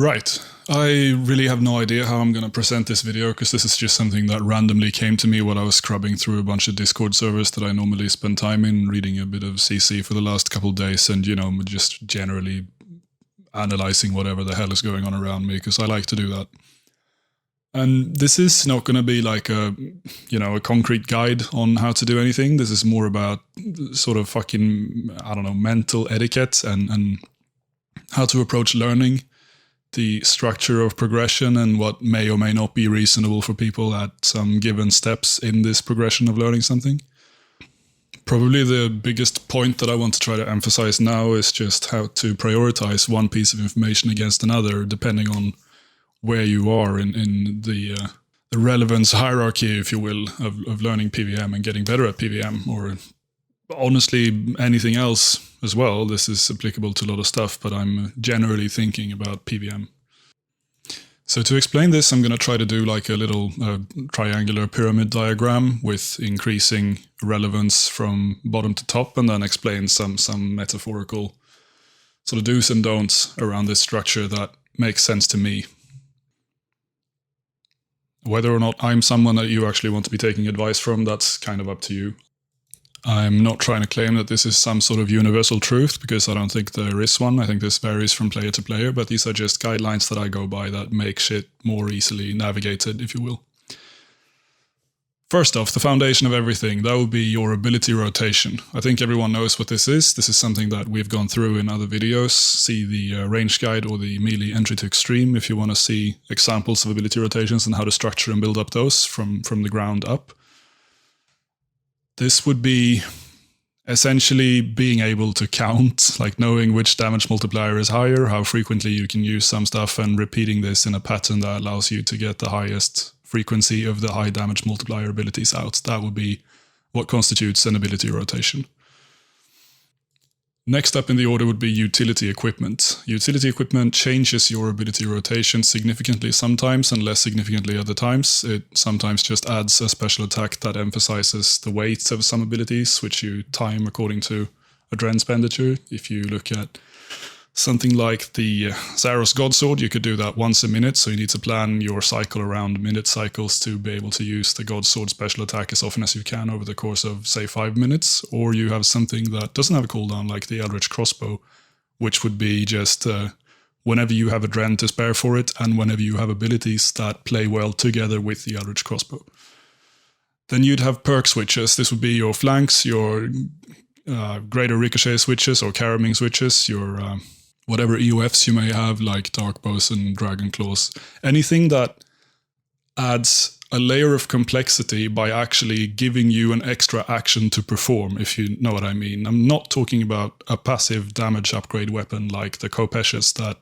Right. I really have no idea how I'm going to present this video because this is just something that randomly came to me while I was scrubbing through a bunch of Discord servers that I normally spend time in, reading a bit of CC for the last couple of days and, just generally analyzing whatever the hell is going on around me because I like to do that. And this is not going to be like a concrete guide on how to do anything. This is more about sort of mental etiquette and how to approach learning, the structure of progression and what may or may not be reasonable for people at some given steps in this progression of learning something. Probably the biggest point that I want to try to emphasize now is just how to prioritize one piece of information against another, depending on where you are in the relevance hierarchy, if you will, of learning PVM and getting better at PVM, or honestly anything else as well. This is applicable to a lot of stuff, but I'm generally thinking about PVM. So to explain this, I'm going to try to do like a little triangular pyramid diagram with increasing relevance from bottom to top, and then explain some metaphorical sort of do's and don'ts around this structure that makes sense to me. Whether or not I'm someone that you actually want to be taking advice from, that's kind of up to you. I'm not trying to claim that this is some sort of universal truth, because I don't think there is one. I think this varies from player to player, but these are just guidelines that I go by that make shit more easily navigated, if you will. First off, the foundation of everything, that would be your ability rotation. I think everyone knows what this is. This is something that we've gone through in other videos. See the range guide or the melee entry to extreme if you want to see examples of ability rotations and how to structure and build up those from the ground up. This would be essentially being able to count, like knowing which damage multiplier is higher, how frequently you can use some stuff, and repeating this in a pattern that allows you to get the highest frequency of the high damage multiplier abilities out. That would be what constitutes an ability rotation. Next up in the order would be utility equipment. Utility equipment changes your ability rotation significantly sometimes and less significantly other times. It sometimes just adds a special attack that emphasizes the weight of some abilities, which you time according to adren expenditure. If you look at something like the Zaros Godsword, you could do that once a minute, so you need to plan your cycle around minute cycles to be able to use the Godsword special attack as often as you can over the course of, say, 5 minutes. Or you have something that doesn't have a cooldown, like the Eldritch Crossbow, which would be just whenever you have adren to spare for it, and whenever you have abilities that play well together with the Eldritch Crossbow. Then you'd have perk switches. This would be your flanks, your greater ricochet switches or caromming switches, your whatever EOFs you may have, like Dark Bows and Dragon Claws. Anything that adds a layer of complexity by actually giving you an extra action to perform, if you know what I mean. I'm not talking about a passive damage upgrade weapon like the Kopeshes that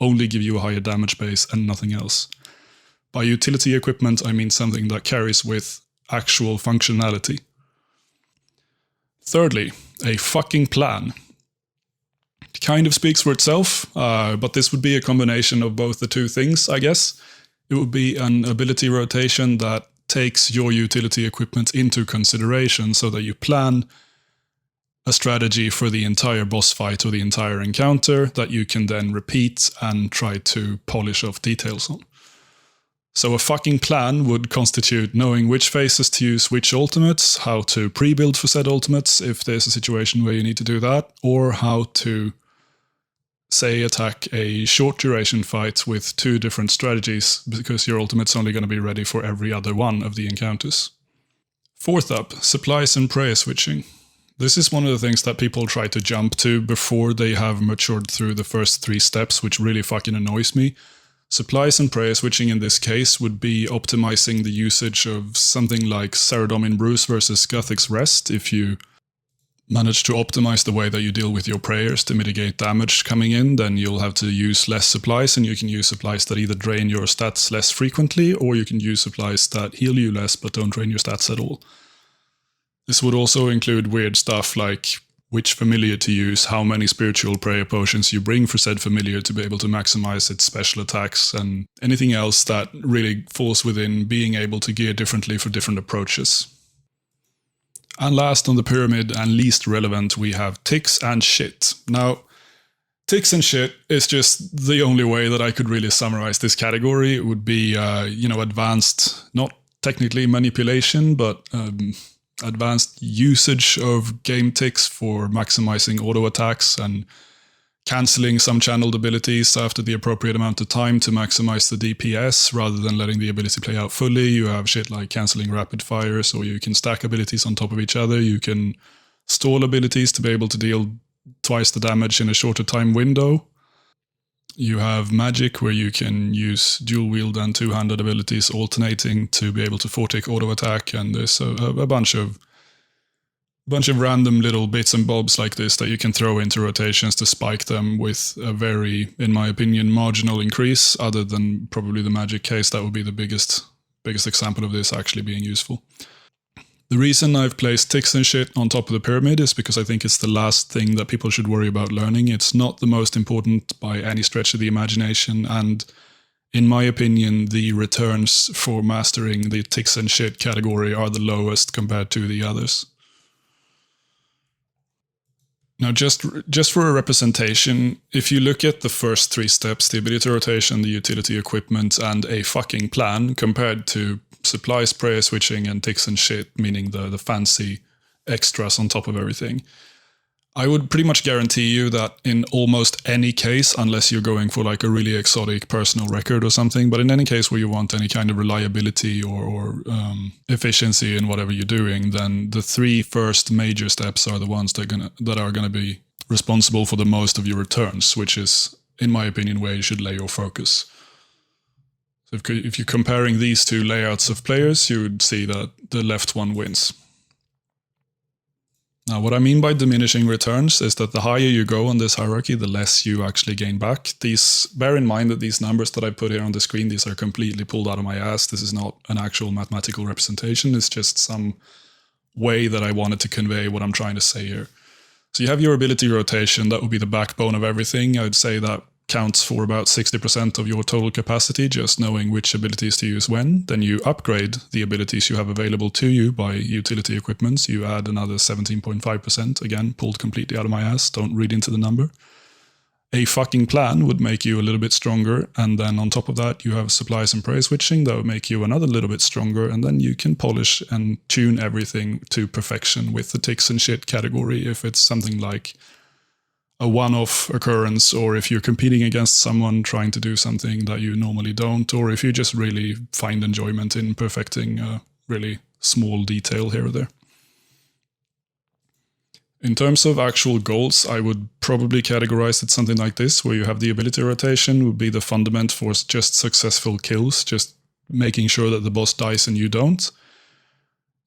only give you a higher damage base and nothing else. By utility equipment, I mean something that carries with actual functionality. Thirdly, a fucking plan. Kind of speaks for itself, but this would be a combination of both the two things, I guess. It would be an ability rotation that takes your utility equipment into consideration so that you plan a strategy for the entire boss fight or the entire encounter that you can then repeat and try to polish off details on. So a fucking plan would constitute knowing which phases to use which ultimates, how to pre-build for said ultimates if there's a situation where you need to do that, or how to, say, attack a short duration fight with 2 different strategies, because your ultimate's only going to be ready for every other one of the encounters. Fourth up, supplies and prayer switching. This is one of the things that people try to jump to before they have matured through the first 3 steps, which really fucking annoys me. Supplies and prayer switching in this case would be optimizing the usage of something like Saradomin Bruise versus Guthix Rest. If you manage to optimize the way that you deal with your prayers to mitigate damage coming in, then you'll have to use less supplies, and you can use supplies that either drain your stats less frequently, or you can use supplies that heal you less but don't drain your stats at all. This would also include weird stuff like which familiar to use, how many spiritual prayer potions you bring for said familiar to be able to maximize its special attacks, and anything else that really falls within being able to gear differently for different approaches. And last on the pyramid, and least relevant, we have ticks and shit. Now, Ticks and shit is just the only way that I could really summarize this category. It would be, advanced, not technically manipulation, but advanced usage of game ticks for maximizing auto attacks and cancelling some channeled abilities after the appropriate amount of time to maximize the DPS rather than letting the ability play out fully. You have shit like cancelling rapid fires, or you can stack abilities on top of each other. You can stall abilities to be able to deal twice the damage in a shorter time window. You have magic, where you can use dual wield and two-handed abilities alternating to be able to 4-tick auto attack, and there's a bunch of random little bits and bobs like this that you can throw into rotations to spike them with a very, in my opinion, marginal increase. Other than probably the magic case, that would be the biggest example of this actually being useful. The reason I've placed ticks and shit on top of the pyramid is because I think it's the last thing that people should worry about learning. It's not the most important by any stretch of the imagination, and in my opinion, the returns for mastering the ticks and shit category are the lowest compared to the others. Now, just for a representation, if you look at the first 3 steps, the ability rotation, the utility equipment, and a fucking plan, compared to supplies, prayer switching, and ticks and shit, meaning the fancy extras on top of everything, I would pretty much guarantee you that in almost any case, unless you're going for like a really exotic personal record or something, but in any case where you want any kind of reliability or efficiency in whatever you're doing, then the 3 first major steps are the ones that are gonna be responsible for the most of your returns, which is, in my opinion, where you should lay your focus. So if you're comparing these 2 layouts of players, you would see that the left one wins. Now, what I mean by diminishing returns is that the higher you go on this hierarchy, the less you actually gain back. Bear in mind that these numbers that I put here on the screen, these are completely pulled out of my ass. This is not an actual mathematical representation. It's just some way that I wanted to convey what I'm trying to say here. So you have your ability rotation. That would be the backbone of everything. I would say that counts for about 60% of your total capacity, just knowing which abilities to use when. Then you upgrade the abilities you have available to you by utility equipments. You add another 17.5%, again, pulled completely out of my ass, don't read into the number. A fucking plan would make you a little bit stronger, and then on top of that you have supplies and prayer switching that would make you another little bit stronger, and then you can polish and tune everything to perfection with the ticks and shit category if it's something like a one-off occurrence, or if you're competing against someone trying to do something that you normally don't, or if you just really find enjoyment in perfecting a really small detail here or there. In terms of actual goals, I would probably categorize it something like this, where you have the ability rotation would be the fundament for just successful kills, just making sure that the boss dies and you don't.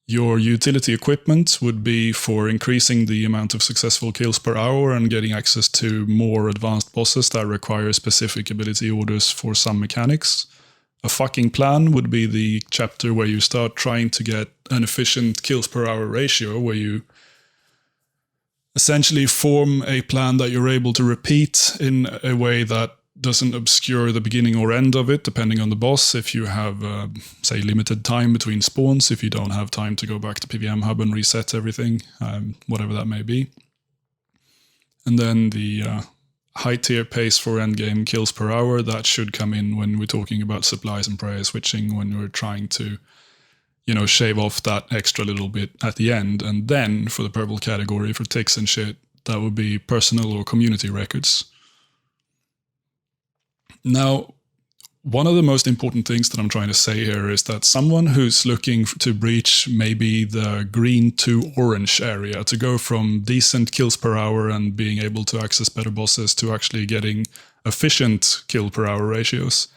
Your utility equipment would be for increasing the amount of successful kills per hour and getting access to more advanced bosses that require specific ability orders for some mechanics. A fucking plan would be the chapter where you start trying to get an efficient kills per hour ratio, where you essentially form a plan that you're able to repeat in a way that doesn't obscure the beginning or end of it, depending on the boss. If you have, say, limited time between spawns, if you don't have time to go back to PVM hub and reset everything, whatever that may be. And then the high tier pace for endgame kills per hour, that should come in when we're talking about supplies and prayer switching, when we're trying to, shave off that extra little bit at the end. And then for the purple category, for ticks and shit, that would be personal or community records. Now, one of the most important things that I'm trying to say here is that someone who's looking to breach maybe the green to orange area, to go from decent kills per hour and being able to access better bosses to actually getting efficient kill per hour ratios,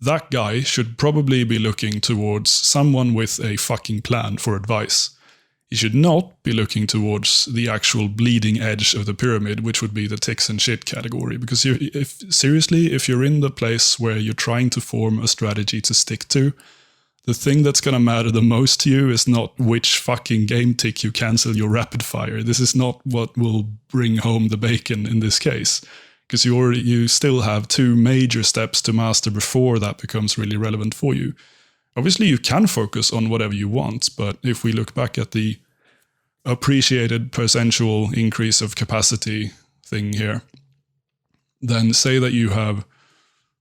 that guy should probably be looking towards someone with a fucking plan for advice. You should not be looking towards the actual bleeding edge of the pyramid, which would be the ticks and shit category. Because if you're in the place where you're trying to form a strategy to stick to, the thing that's going to matter the most to you is not which fucking game tick you cancel your rapid fire. This is not what will bring home the bacon in this case. Because you still have 2 major steps to master before that becomes really relevant for you. Obviously, you can focus on whatever you want, but if we look back at the appreciated percentual increase of capacity thing here, then say that you have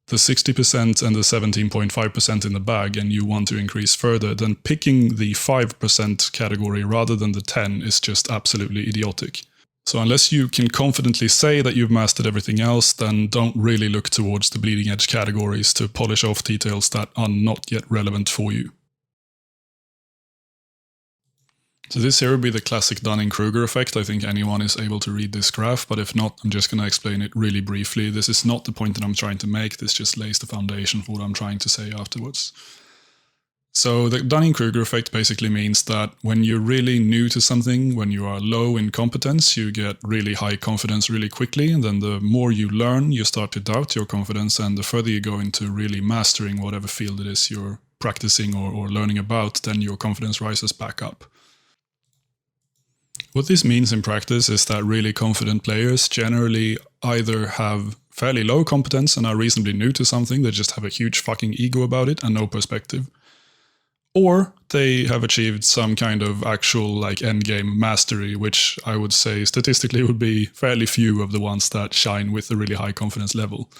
the 60% and the 17.5% in the bag and you want to increase further, then picking the 5% category rather than the 10 is just absolutely idiotic. So unless you can confidently say that you've mastered everything else, then don't really look towards the bleeding edge categories to polish off details that are not yet relevant for you. So this here would be the classic Dunning-Kruger effect. I think anyone is able to read this graph, but if not, I'm just going to explain it really briefly. This is not the point that I'm trying to make, this just lays the foundation for what I'm trying to say afterwards. So the Dunning-Kruger effect basically means that when you're really new to something, when you are low in competence, you get really high confidence really quickly, and then the more you learn, you start to doubt your confidence, and the further you go into really mastering whatever field it is you're practicing or learning about, then your confidence rises back up. What this means in practice is that really confident players generally either have fairly low competence and are reasonably new to something, they just have a huge fucking ego about it and no perspective, or they have achieved some kind of actual endgame mastery, which I would say statistically would be fairly few of the ones that shine with a really high confidence level.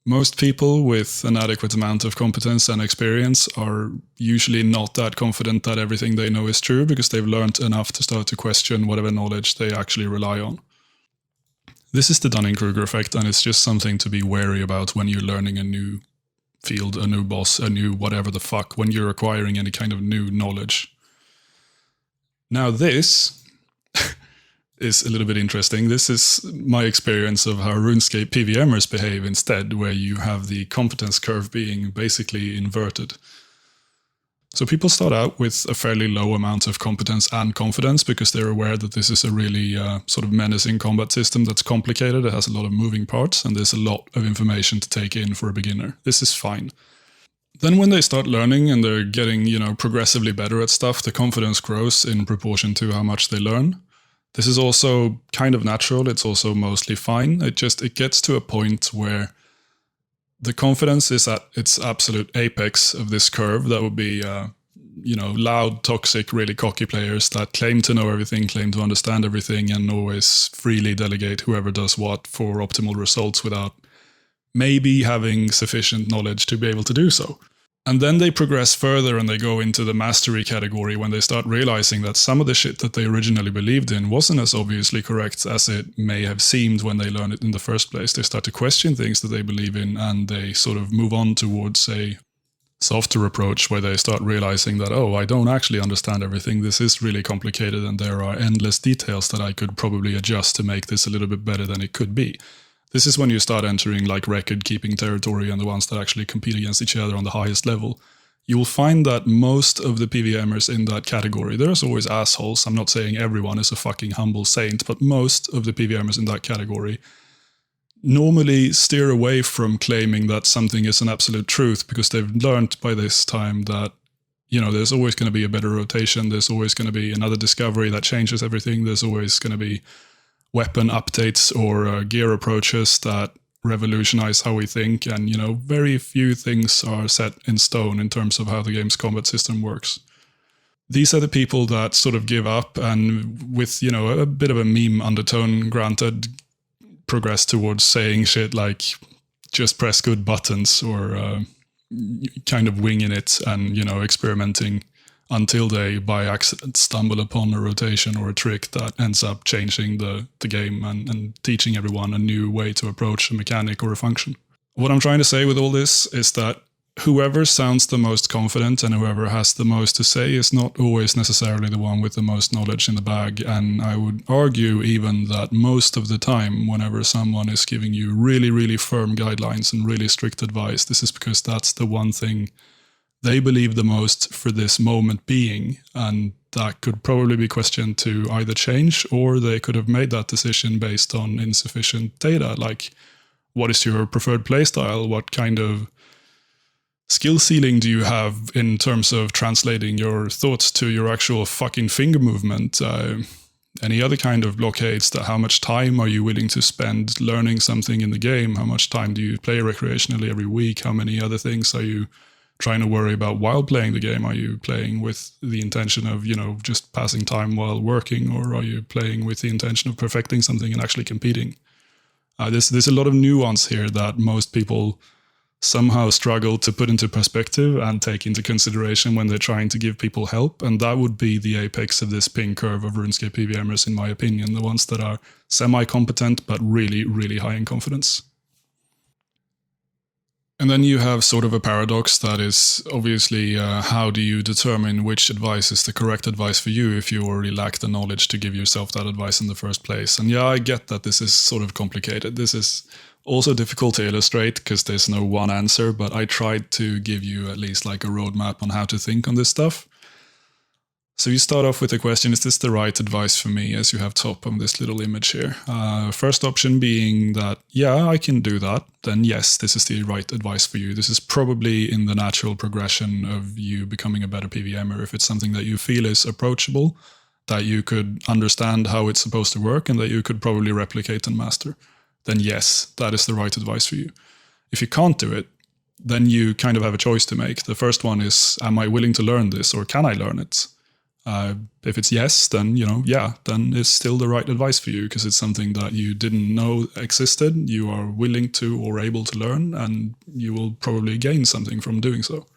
Most people with an adequate amount of competence and experience are usually not that confident that everything they know is true, because they've learned enough to start to question whatever knowledge they actually rely on. This is the Dunning-Kruger effect, and it's just something to be wary about when you're learning a new field, a new boss, a new whatever the fuck, when you're acquiring any kind of new knowledge. Now this is a little bit interesting. This is my experience of how RuneScape PVMers behave instead, where you have the competence curve being basically inverted. So people start out with a fairly low amount of competence and confidence because they're aware that this is a really sort of menacing combat system that's complicated, it has a lot of moving parts, and there's a lot of information to take in for a beginner. This is fine. Then when they start learning and they're getting, progressively better at stuff, the confidence grows in proportion to how much they learn. This is also kind of natural, it's also mostly fine. It gets to a point where the confidence is at its absolute apex of this curve. That would be, loud, toxic, really cocky players that claim to know everything, claim to understand everything, and always freely delegate whoever does what for optimal results without maybe having sufficient knowledge to be able to do so. And then they progress further and they go into the mastery category when they start realizing that some of the shit that they originally believed in wasn't as obviously correct as it may have seemed when they learned it in the first place. They start to question things that they believe in, and they sort of move on towards a softer approach where they start realizing that, oh, I don't actually understand everything. This is really complicated and there are endless details that I could probably adjust to make this a little bit better than it could be. This is when you start entering record-keeping territory and the ones that actually compete against each other on the highest level. You will find that most of the PVMers in that category, there's always assholes, I'm not saying everyone is a fucking humble saint, but most of the PVMers in that category normally steer away from claiming that something is an absolute truth, because they've learned by this time that, there's always going to be a better rotation, there's always going to be another discovery that changes everything, there's always going to be weapon updates or gear approaches that revolutionize how we think, and very few things are set in stone in terms of how the game's combat system works. These are the people that sort of give up and with, a bit of a meme undertone granted, progress towards saying shit like just press good buttons or kind of winging it and, experimenting until they, by accident, stumble upon a rotation or a trick that ends up changing the game and teaching everyone a new way to approach a mechanic or a function. What I'm trying to say with all this is that whoever sounds the most confident and whoever has the most to say is not always necessarily the one with the most knowledge in the bag, and I would argue even that most of the time, whenever someone is giving you really, really firm guidelines and really strict advice, this is because that's the one thing they believe the most for this moment being, and that could probably be questioned to either change, or they could have made that decision based on insufficient data, like what is your preferred playstyle, what kind of skill ceiling do you have in terms of translating your thoughts to your actual fucking finger movement, any other kind of blockades, that how much time are you willing to spend learning something in the game, how much time do you play recreationally every week, how many other things are you trying to worry about while playing the game? Are you playing with the intention of, just passing time while working, or are you playing with the intention of perfecting something and actually competing? There's a lot of nuance here that most people somehow struggle to put into perspective and take into consideration when they're trying to give people help. And that would be the apex of this ping curve of RuneScape PVMers, in my opinion, the ones that are semi-competent but really, really high in confidence. And then you have sort of a paradox that is obviously how do you determine which advice is the correct advice for you if you already lack the knowledge to give yourself that advice in the first place. And yeah, I get that this is sort of complicated. This is also difficult to illustrate because there's no one answer, but I tried to give you at least like a roadmap on how to think on this stuff. So you start off with the question, is this the right advice for me, as you have top of this little image here? First option being that, yeah, I can do that. Then yes, this is the right advice for you. This is probably in the natural progression of you becoming a better PVMer. If it's something that you feel is approachable, that you could understand how it's supposed to work and that you could probably replicate and master, then yes, that is the right advice for you. If you can't do it, then you kind of have a choice to make. The first one is, am I willing to learn this, or can I learn it? If it's yes, then, then it's still the right advice for you because it's something that you didn't know existed. You are willing to or able to learn, and you will probably gain something from doing so.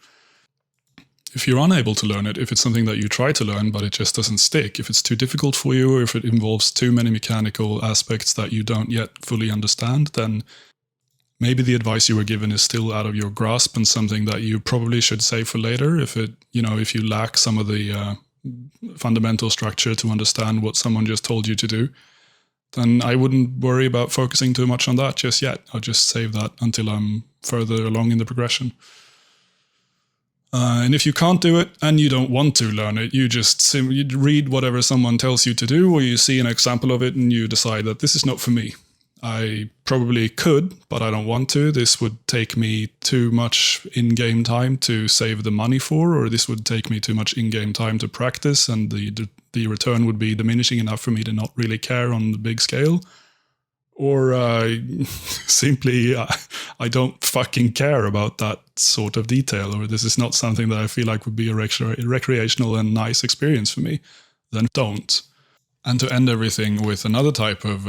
If you're unable to learn it, if it's something that you try to learn but it just doesn't stick, if it's too difficult for you, or if it involves too many mechanical aspects that you don't yet fully understand, then maybe the advice you were given is still out of your grasp and something that you probably should save for later. If you lack some of the fundamental structure to understand what someone just told you to do, then I wouldn't worry about focusing too much on that just yet. I'll just save that until I'm further along in the progression. And if you can't do it and you don't want to learn it, you just you read whatever someone tells you to do, or you see an example of it and you decide that this is not for me. I probably could, but I don't want to. This would take me too much in-game time to save the money for, or this would take me too much in-game time to practice, and the return would be diminishing enough for me to not really care on the big scale. Or simply, I don't fucking care about that sort of detail, or this is not something that I feel like would be a recreational and nice experience for me. Then don't. And to end everything with another type of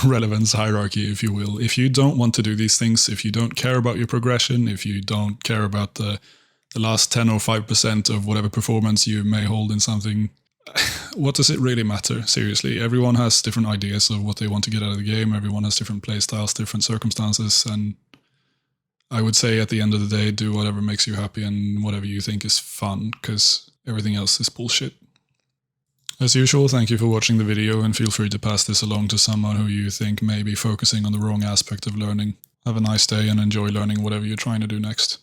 relevance hierarchy, if you will, if you don't want to do these things, if you don't care about your progression, if you don't care about the last 10 or 5% of whatever performance you may hold in something, what does it really matter? Seriously, everyone has different ideas of what they want to get out of the game. Everyone has different play styles, different circumstances. And I would say at the end of the day, do whatever makes you happy and whatever you think is fun, because everything else is bullshit. As usual, thank you for watching the video, and feel free to pass this along to someone who you think may be focusing on the wrong aspect of learning. Have a nice day and enjoy learning whatever you're trying to do next.